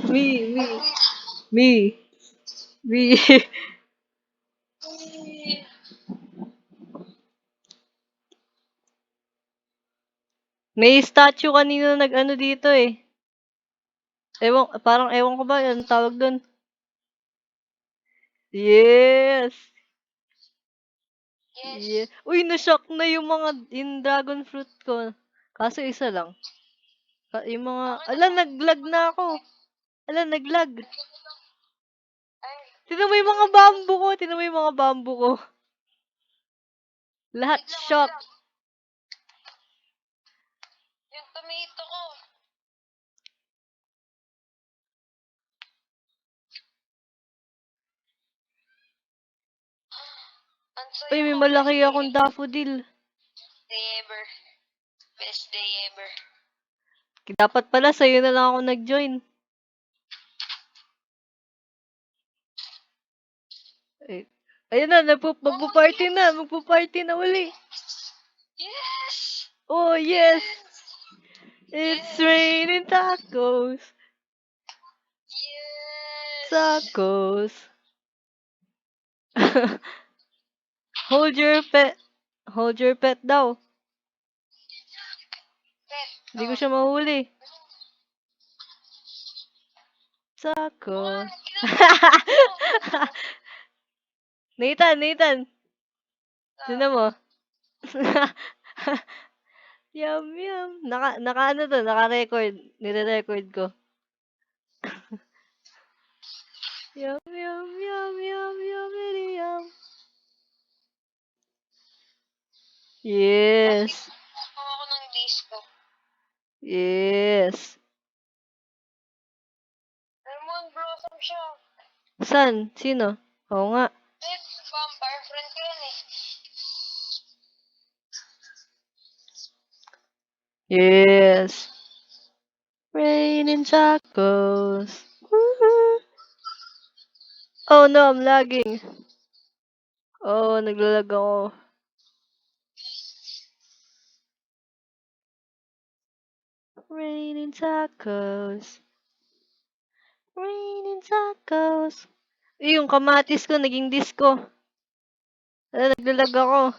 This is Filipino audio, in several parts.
Me, me, me, me. May statue kanina nag-ano dito eh. Parang ewan ko ba, ano tawag doon? Yes! Yeah. Uy, na-shock na yung dragon fruit ko. Kaso isa lang. Yung mga, naglag na ako. Naglag. Tinan mo yung mga bamboo ko, tinan mo yung mga bamboo ko. Lahat shock. Yung tomato ko. Uy, may malaki akong daffodil. Day ever. Best day ever. Dapat pala sa'yo na lang ako nag-join. Ayun na, magpo-party na. Magpo-party na uli. Yes! Oh, yes! It's raining tacos. Yes! Tacos. Hold your pet. Hold your pet daw. Hindi ko siya mahuli. Tacos. Nathan. Tignan mo. Yum. Naka to, naka-record. Nire-record ko. Yum. Yes. Ako ng disco. Yes. Lemon blossom siya. San? Sino? Oo nga. Vampire friend ko yan eh. Yes. Raining tacos. Woohoo. Oh no, I'm lagging. Oh, naglalag ako. Raining tacos. Yung kamatis ko naging disco. Naglalag ako.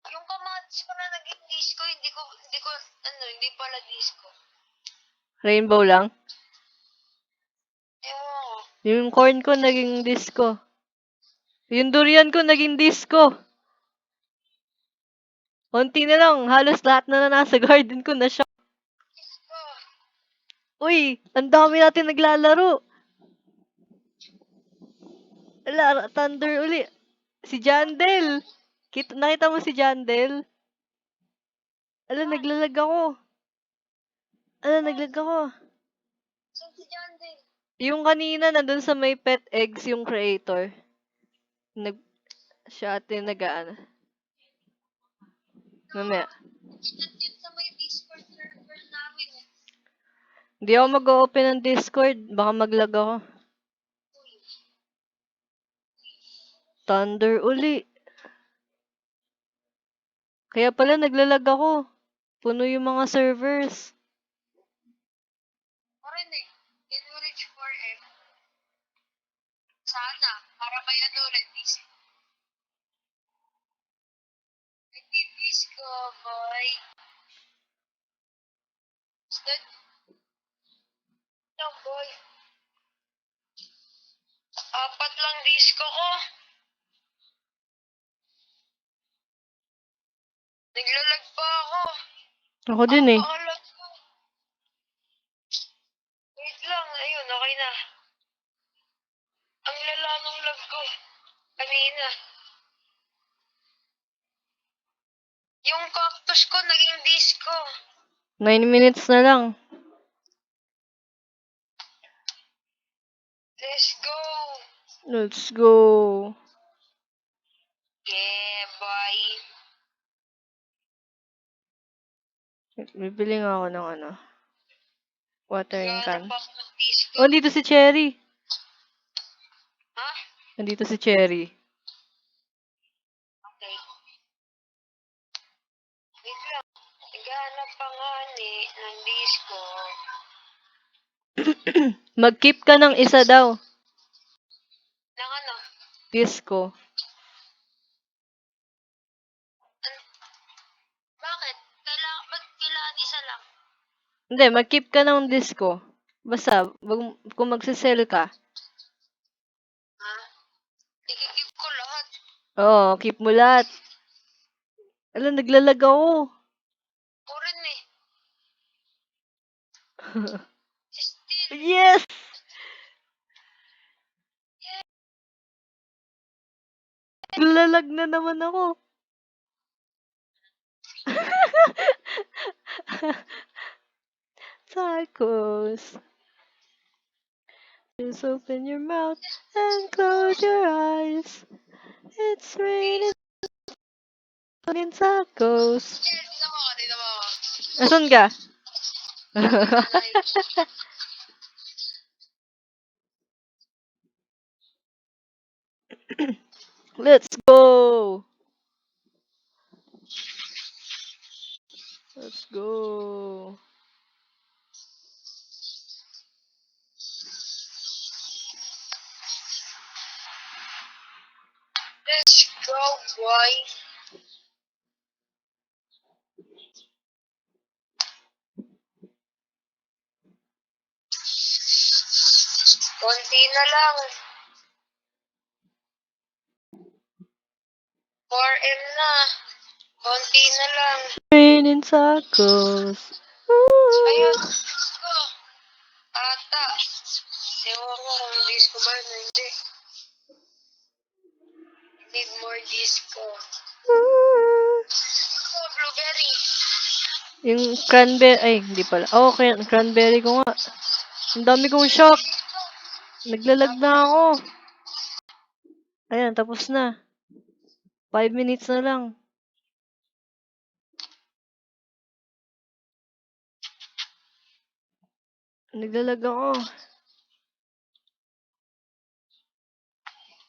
Yung kamatis ko na naging disco, hindi pala disco. Rainbow lang. Ewan ko. Yung corn ko naging disco. Yung durian ko naging disco. Konti na lang, halos lahat na nasa garden ko na siya. Uy, ang dami natin naglalaro. Thunder uli. Si Jandel. Nakita mo si Jandel? Naglalag ako. Saan si Jandel? Yung kanina, nandun sa may pet eggs yung creator. Siya ate nag-ano. Mamaya. Chat sa may Discord server namin eh. Hindi ako mag-open ng Discord. Baka maglag ako. Thunder uli. Kaya pala naglalag ako. Puno yung mga servers. Rin eh. Can we reach 4M? Sana. Para may ano ulit. Hindi disco, boy. Stud. No, boy. 4 lang disco ko. Naglalag pa ako. Ako din eh. Wait lang. Ayun, okay na. Ang lala ng lag ko. Kanina. Yung cactus ko naging disco. 9 minutes na lang. Let's go. Let's go. Yeah, boy. Bibili nga ako ng ano. Watering can. Naghanap ako ng disco. Oh, nandito si Cherry. Ha? Nandito si Cherry. Okay. Wait lang. Naghanap pa nga ng disco. Mag-keep ka ng isa daw. Ng ano? Disco. Bakit? Ba't kailangan isa lang? Hindi, mag-keep ka ng disco. Basta, kung magsisell ka. Ha? Ikikip ko lahat. Oo, keep mo lahat. Alam, naglalag ako. Ko rin eh. Still. Yes! Naglalag na naman ako. Tacos. Just open your mouth and close your eyes. It's raining in tacos. Yes, dito mo ako, dito mo ako. Asan ka? Let's go! Let's go! Let's go, boy. Konti na lang. 4M na. Konti na lang. Raining tacos. Ayun. Disco. Ata. Ewan ko kung disco ba yun o hindi. Need more disco. Oh, blueberry. Yung cranberry, ay, hindi pala. Oh, cranberry ko nga. Ang dami kong shock. Naglalag na ako. Ayan, tapos na. 5 minutes na lang. Naglalag ako.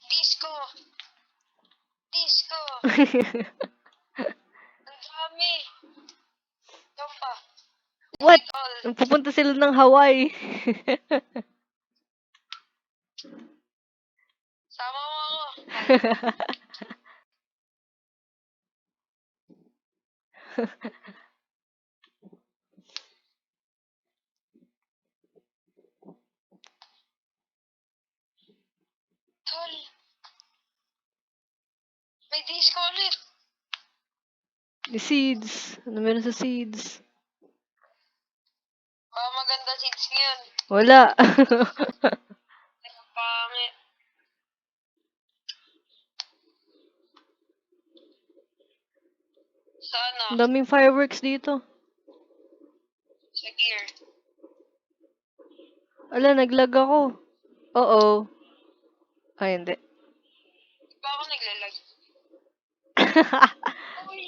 Disco. Disco. Ang dami. Ito pa. What? Need all. Pupunta sila ng Hawaii. Sama mo ako. Tol. May disco ulit. The seeds. Ano meron sa seeds? Baka maganda seats ngayon. Wala. Ang pangit. Sana. Ang daming fireworks dito. Sa gear. Ala, naglag ako. Oo. Ay, hindi. Di ba ako naglalag? Uy.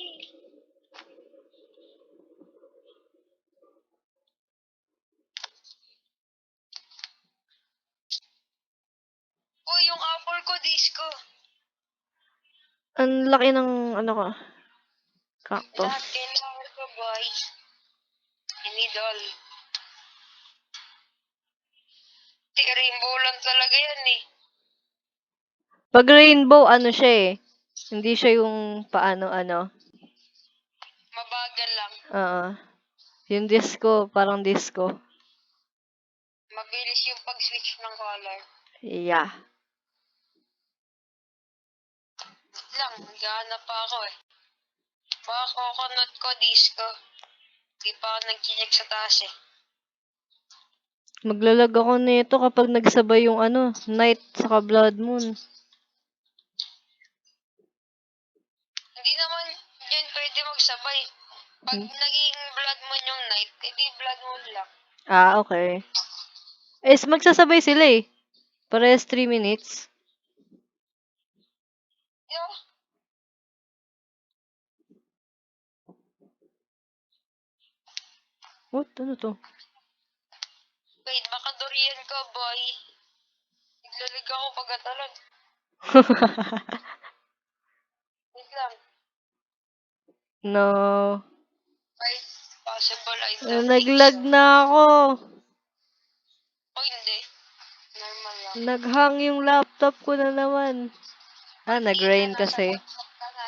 Uy, yung apple ko, disco. Ang laki ng ano ko. Cactus. Lahat kailangan ko, boy. I need all. Rainbow lang talaga yan eh. Pag rainbow, ano siya eh. Hindi siya yung paano-ano. Mabagal lang. Yung disco, parang disco. Mabilis yung pag-switch ng color. Yeah. Wait lang, naghahanap pa ako eh. Baka coconut ko, disco. Di pa ako nag-check sa taas eh. Maglalag ako nito kapag nagsabay yung ano, night saka blood moon. Hindi naman yun pwede magsabay. Pag naging blood moon yung night, edi blood moon lang. Ah, okay. Magsasabay sila eh. Parehas 3 minutes. Yo, What? Ano to? wait, baka durian ko, boy. Naglalig ako pagkatalag. Wait lang. No. Wait, possible I don't think Naglag so. na ako. hindi. Normal lang. Nag-hang yung laptop ko na naman. Nag-rain Nasa kasi. WhatsApp ka na.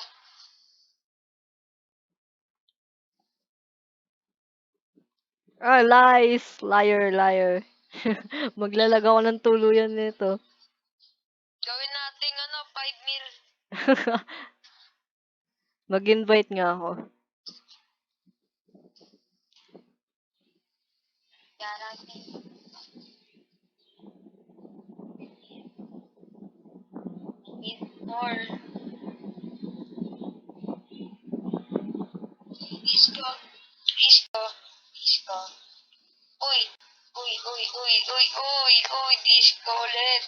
Lies! Liar, liar. Maglalag ako ng tuluyan nito. Gawin nating 5 mil. Mag-invite nga ako. Guarantee. Need more. Disco. Disco. Disco. Uy. Uy, uy, uy, uy, uy, uy, disco ulit.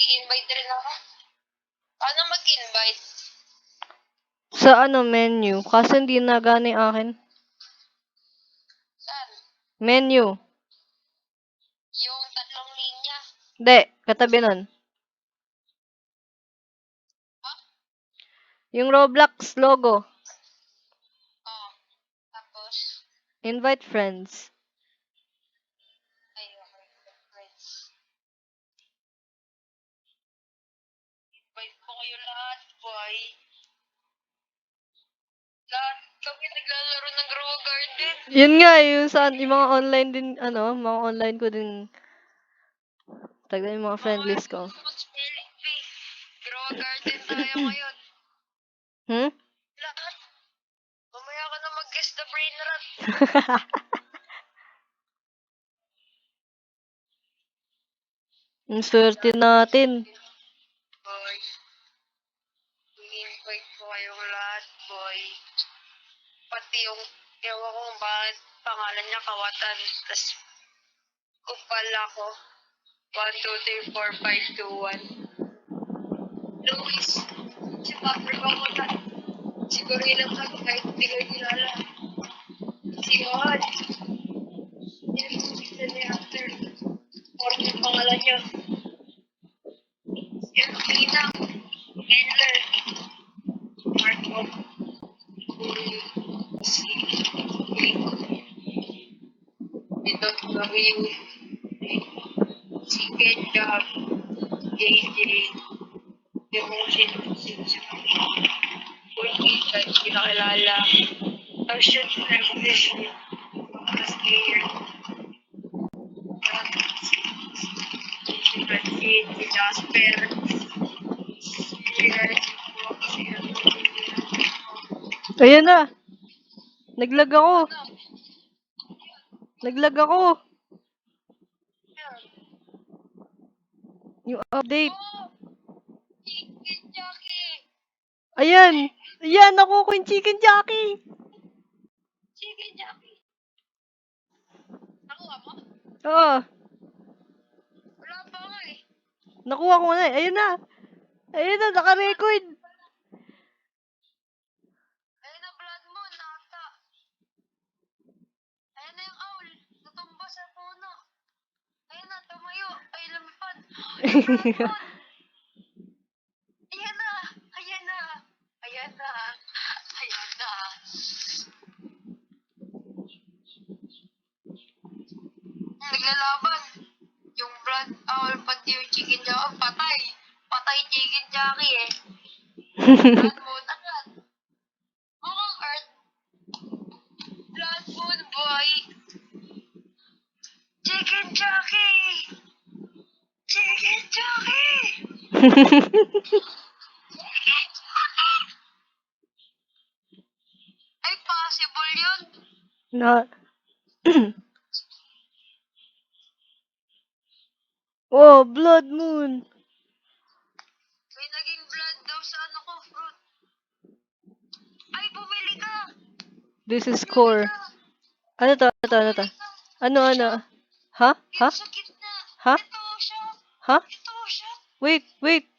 I-invite rin ako. Paano mag-invite? Sa menu. Kaso hindi nagana yung akin. Saan? Menu. Yung 3 linya. Hindi, katabi nun. Yung Roblox logo. Oh. Tapos, Invite friends. ay, okay. Friends. Invite ko kayo lahat, boy. Lahat kami naglalaro ng Grow Garden. Yun nga, yung mga online din, mga online ko din. Tagdan yung mga friend list ko. Spelling bee. Grow Garden tayo ngayon. Hmm? Lahat. Mamaya ka na mag-guess the brain rot. Ang swerte natin. Boy. I-invite ko kayong lahat, boy. Pati yung, ewan ko kung bakit pangalan niya Kawatan. Tapos, kupal ako. 1, 2, 3, 4, 5, 2, 1. Luis. Si Patrick Kawatan. Si Gorilla Tag, kahit hindi kayo kilala. Si Juan. Si ni After. Or yung pangalan niya. Si Angelina. Endler. Marco. Si Ito, W. Si Kenjab. JJ. Demotion. Ulti. Kahit hindi nakilala. Ocean Revolution. Mas Mayor. Si Francis. Si Jasper. Ayan na. Naglag ako. Naglag ako. Yung update. Chicken Jockey! Ayan. Ayan, nakuha ko yung chicken jockey. Chicken Jockey! Nakuha mo? Oo. Wala pa nga eh. Nakuha ko na. Ayun na. Ayun na, naka-record. Ayun na blood mo, nata. Ayun na yung owl. Natumba sa puno. Ayun na, tumayo. Ay, lumipad. Blood moon. Ayan na. Ayan na. Ayan na. Ayan na. Naglalaban. Yung blood owl pati yung chicken jockey. Patay. Patay chicken jockey eh. Blood moon agad. Mukhang earth. Blood moon boy. Chicken jockey. Chicken jockey. Ay, possible yun. na. Oh, blood moon. May naging blood daw sa ko, fruit. Ay, bumili ka. This is Bumili core. ka. Ano to? Ano to? Ano? Ha? Ha? Ito sa gitna. Ha? Ito siya. Ha? Ito siya. Wait. Wait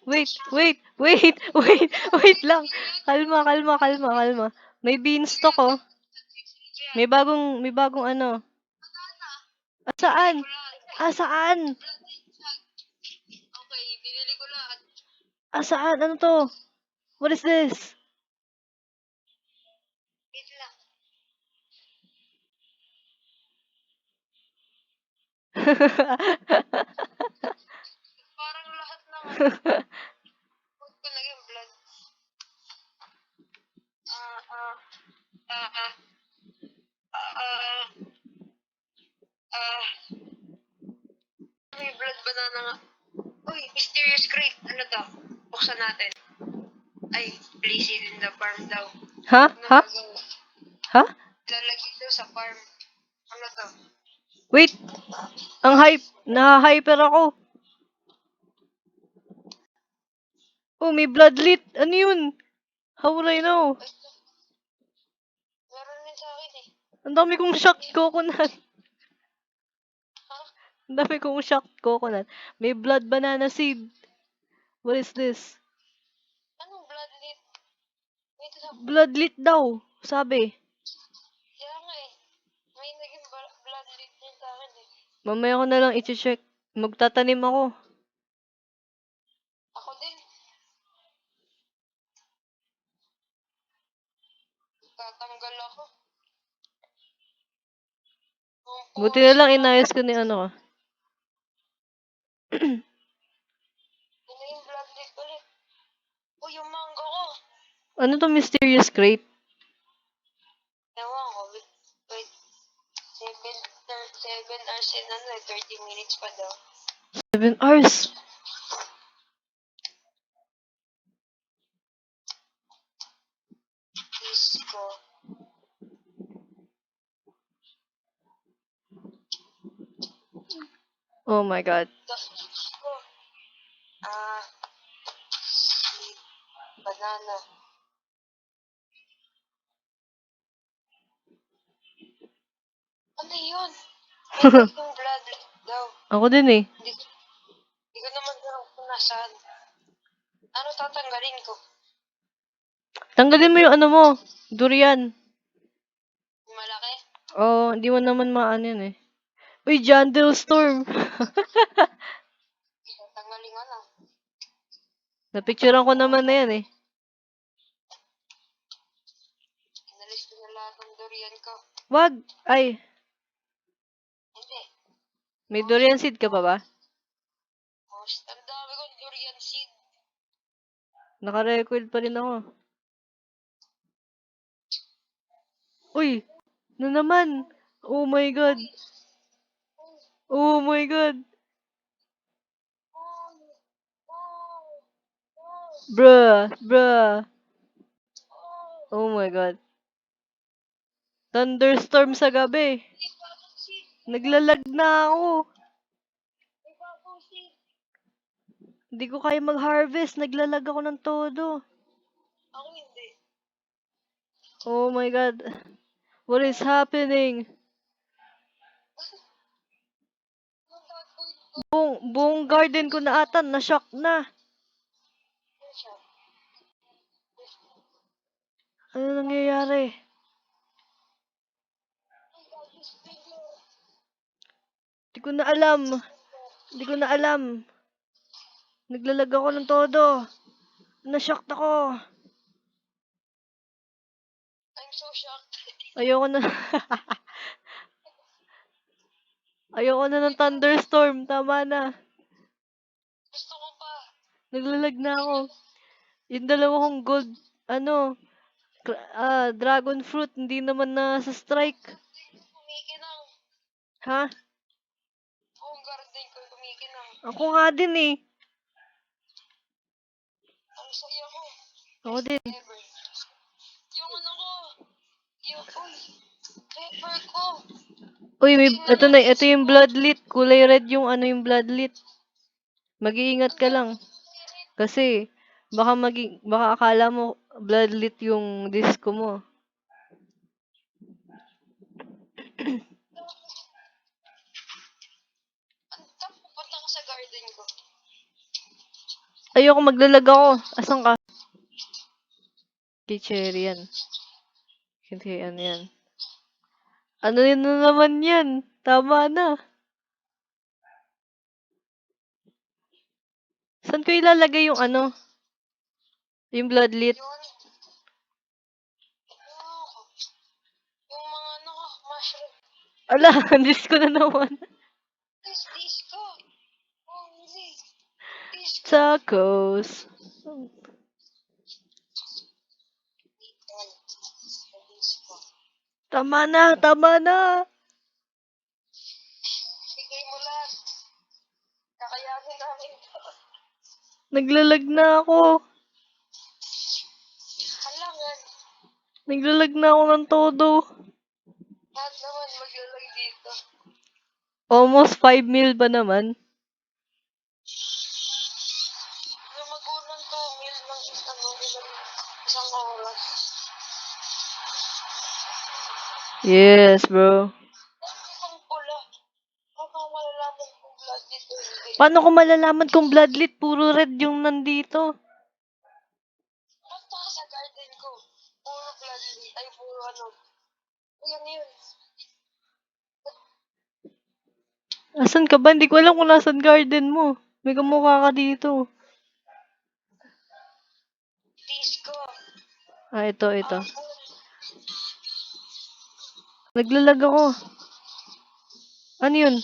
lang. Kalma. May beanstalk oh. May bagong ano. Saan? Saan? Okay, binili ko lahat. Saan? Ano to? What is this? Wait lang. Parang lahat ng food ko naging blood. Ah, ah, ah, ah, ah, ah, may blood banana nga. Uy, mysterious crate. Ano to? Buksan natin. Ay, place it in the farm daw. Ha? Ano Ha? gagawin? Ha? Lalagay daw sa farm. Ano to? Wait! Ang hype! Na-hyper ako! Oh, may bloodlet! Ano yun? How will I know? Ay, meron din sa akin eh. Ang dami kong shocked coconut. Ha? Ang dami kong shocked coconut. May blood banana seed. What is this? Anong blood lead? Wait lang. Bloodlet daw, sabi. Kaya nga eh. May naging blood lead din sa akin eh. Mamaya ko na lang i-check. Magtatanim ako. Ako din. Tatanggal ako. Buti na lang inayos ko ni ano. Ano yung blood lead ulit? Oh, yung mango ko. Ano to mysterious crate? Ewan ko. Wait. 7 hours and 30 minutes pa daw. 7 hours. Disco. Oh my god. Disco. Ah. Sweet. Banana. Ano yun? May naging blood lead daw. Ako din eh. Hindi ko naman alam kung nasaan. Ano tatanggalin ko? Tanggalin mo yung ano mo. Durian. Malaki? Oh, hindi mo naman maano yun eh. Uy, Jandel Storm. Tanggalin ko na. Napicturean ko naman na yan eh. Inalis ko na lahat ng durian ko. Wag. Ay, Hindi. may durian seed ka pa ba? Ang dami kong durian seed. Naka-record pa rin ako. Uy, ano naman? Oh my god. Oh my god. Bruh, bruh. Oh my god. Thunderstorm sa gabi. Naglalag na ako. Hindi ko kaya mag-harvest. Naglalag ako ng todo. Ako hindi. Oh my god. What is happening? Buong garden ko na ata. Na-shock na. Ano nangyayari? Hindi ko na alam. Hindi ko na alam. Naglalag ako ng todo. Na-shock ako. I'm so shocked. Ayoko na. Ayoko na ng thunderstorm. Tama na. Gusto ko pa. Naglalag na ako. Yung dalawa kong gold, dragon fruit, hindi naman na sa strike. Kumikinang. Ha? Buong garden ko kumikinang. Ako nga din eh. Ang saya ko. Ako din. Ever. Yung ano ko. Yung, uy. Pepper ko. Uy, ito yung bloodlit. Kulay red yung yung bloodlit. Mag-iingat ka lang. Kasi, baka akala mo bloodlit yung disco mo. Ang pupunta ko sa garden ko. Ayoko maglalag ako. Asan ka? Kay Cherry yan. Kay ano yan. Ano yun na naman yan? Tama na. Saan ko ilalagay yung yung bloodlit? Yun. Yung mga mushroom. Ala, disco na naman. Disco. Only. Disco. Tacos. Disco. Tama na, tama na. Bigay mo lang. Kakayanin namin to. Naglalag na ako. Halangan. Naglalag na ako ng todo. Lahat naman maglalag dito. Almost 5 mil ba naman? Lumago ng 2 mil ng isang oras. Yes, bro. Ang pula. Baka malalaman kung blood dito hindi. Paano ko malalaman kung bloodlit? Puro red yung nandito. Punta ka sa garden ko. Puro blood. Ay, puro ano. Ayan yun. Asan ka ba? Hindi ko alam kung nasan garden mo. May kamukha ka dito. Disco. Ah, ito. Apple. Naglalag ako. Ano yun?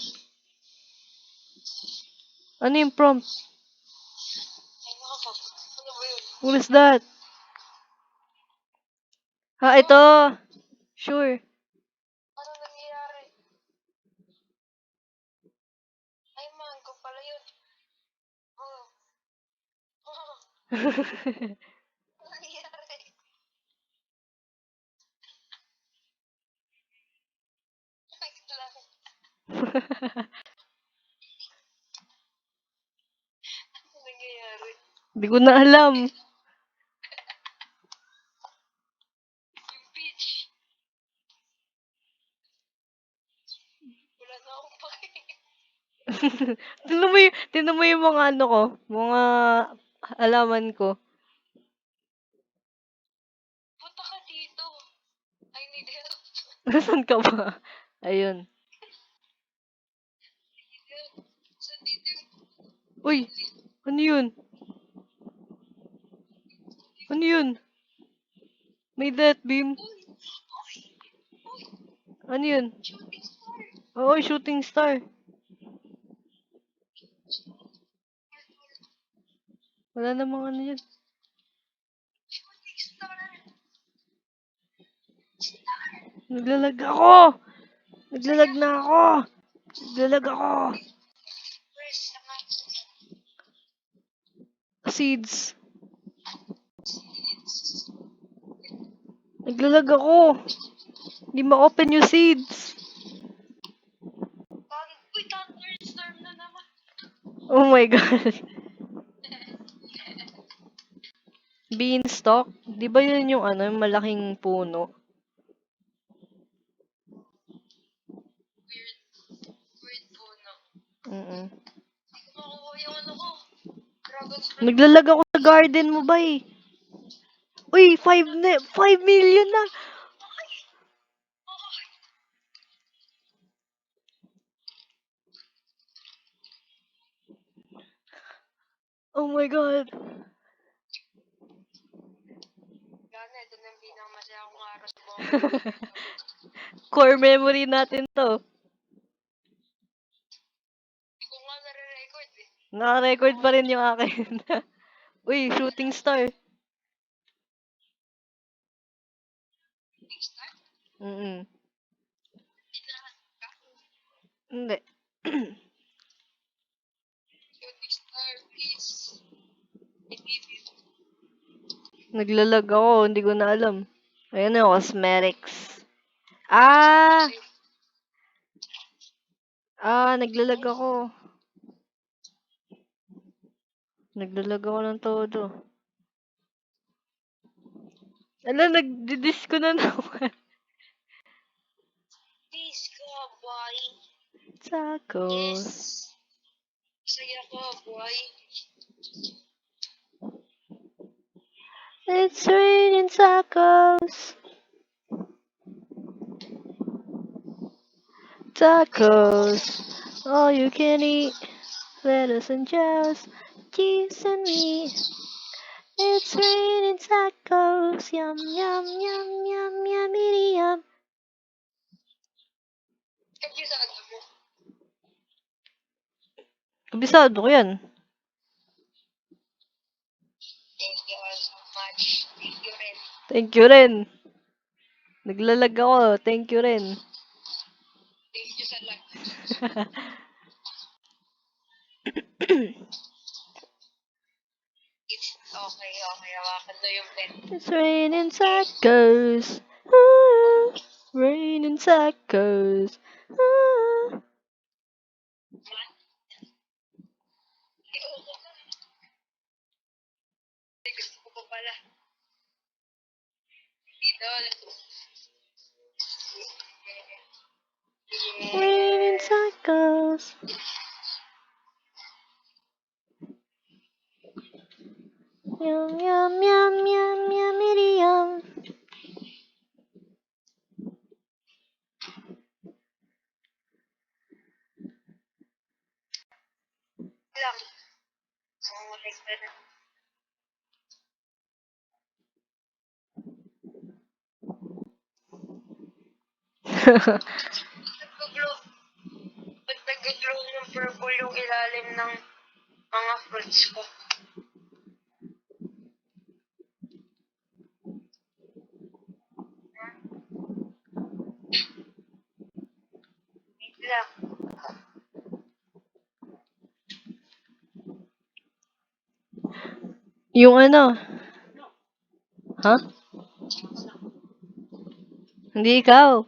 Ano yung prompt? Ay, nakaka. Ano ba yun? What is that? Ha, ito. Sure. Ano nangyayari? Ay, man, kung pala yun. Oh. Oh. Ano nangyayari? Wait lang. Ano nangyayari? Hindi ko na alam. Yung peach. Wala na akong pakinig. Tingnan mo yung mga ano ko. Mga halaman ko. Punta ka dito. I need help. Nasaan ka ba? Ayun. Saan dito yung... Uy! Ano yun? Ano yun? May death beam. Uy! Uy! Uy! Ano yun? Shooting star! Oo, shooting star. Wala namang ano yun. Shooting star! Naglalag ako! Naglalag na ako! Naglalag ako! Where's the map? Seeds. Naglalag ako! Hindi ma-open yung seeds. Uy, thunderstorm na naman. Oh my god. Beanstalk? Di ba yun yung ano, yung malaking puno? Weird puno. Mm. Hindi ko makuha yung ano ko. Dragon fruit. Naglalag ako sa garden mo ba eh. Uy, 5 million na! Oh my god. Gana, ito na yung pinakamasaya akong araw sa buong Core memory natin to. Hindi ko nga nare-record eh. Naka-record pa rin yung akin. Uy, shooting star. Shooting star? Mm. Tinahan ka? Hindi. Shooting star, please. I need it. Naglalag ako, hindi ko na alam. Ayun na, cosmetics. Ah! Naglalag ako. Naglalag ako ng todo. Ala, nag-dish ko na naman. Disco, boy. Tacos. Yes. Saya ko, boy. It's raining tacos. Tacos. All you can eat. Lettuce and cheese. Cheese and meat. It's raining tacos. Yum, yum, yum, yum, yummy, yum. Check yung sa ano mo. Kabisado ko yan. Thank you all so much. Thank you rin. Thank you rin. Naglalag ako. Thank you rin. Thank you sa lag. It's okay. Hawakan mo yung pen. It's raining tacos. Ah, raining tacos. Ah. Gusto ko pa pala. Idol. Raining tacos. Yum, yum, yum, yum, yummy, yum. Lang. Oh, like that. Nag-glow. Ba't nag-glow ng purple yung ilalim ng mga fruits ko? Wait lang. Yung ano? Ha? Hindi ikaw.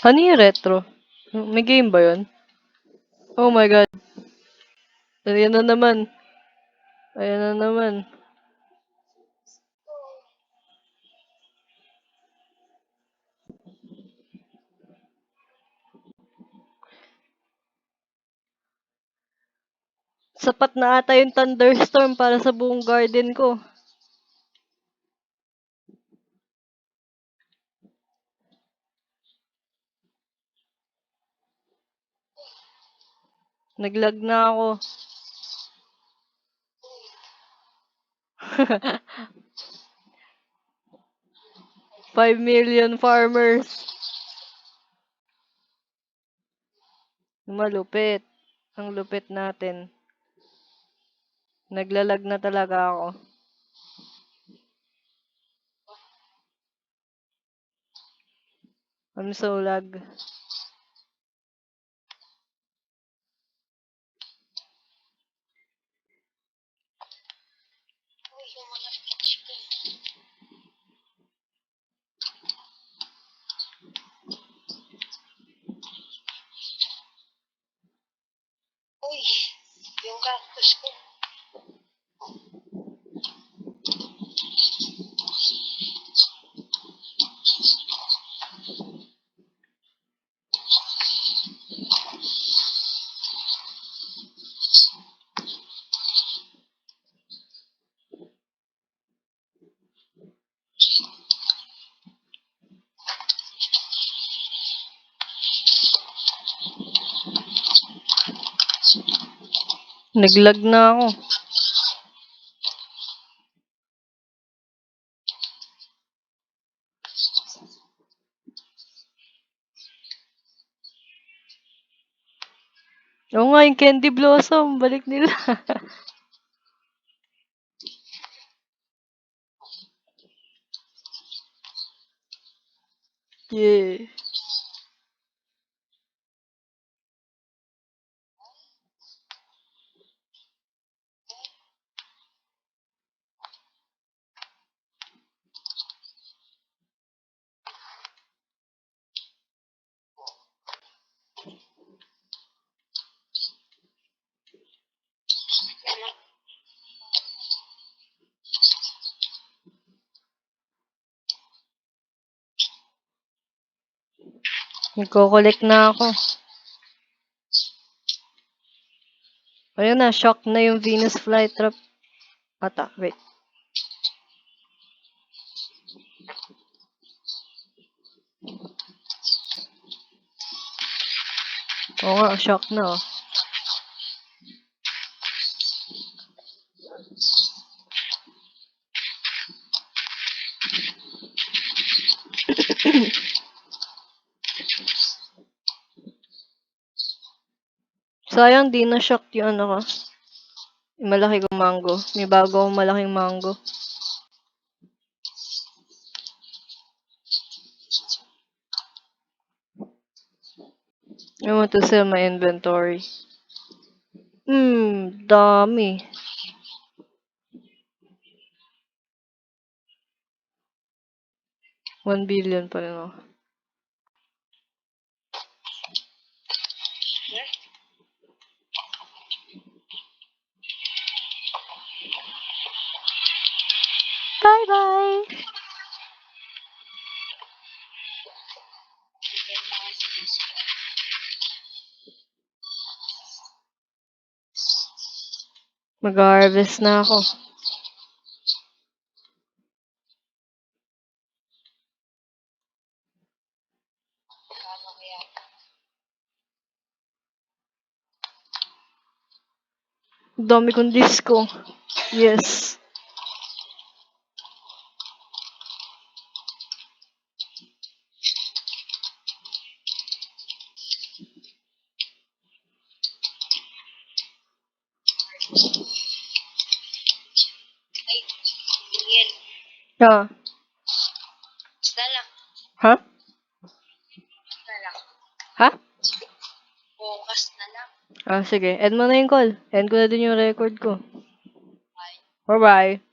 Ano yung retro? May game ba yun? Oh my god. Ayan na naman. Ayan na naman. Sapat na ata yung thunderstorm para sa buong garden ko. Naglag na ako. 5 million farmers. Malupit. Ang lupit natin. Naglalag na talaga ako. I'm so lag. Uy, yung mga peach ko. Uy, yung cactus ko. Naglag na ako. Oo nga, yung Candy Blossom. Balik nila. Yeah. Nagko-collect na ako. Ayun na, shock na yung Venus flytrap. Ata, wait. Oo nga, shock na oh. Sayang di na shock yung ano ko. Yung malaki kong mango. May bago akong malaking mango. I want to sell my inventory. Dami. $1 billion pa rin ako. Bye-bye! Mag-harvest na ako. Dami kong disco. Yes. Ay, Miguel. Ah. Basta lang. Ha? Basta lang. Ha? Bukas na lang. Ah, sige. End mo na yung call. End ko na din yung record ko. Bye. Bye-bye.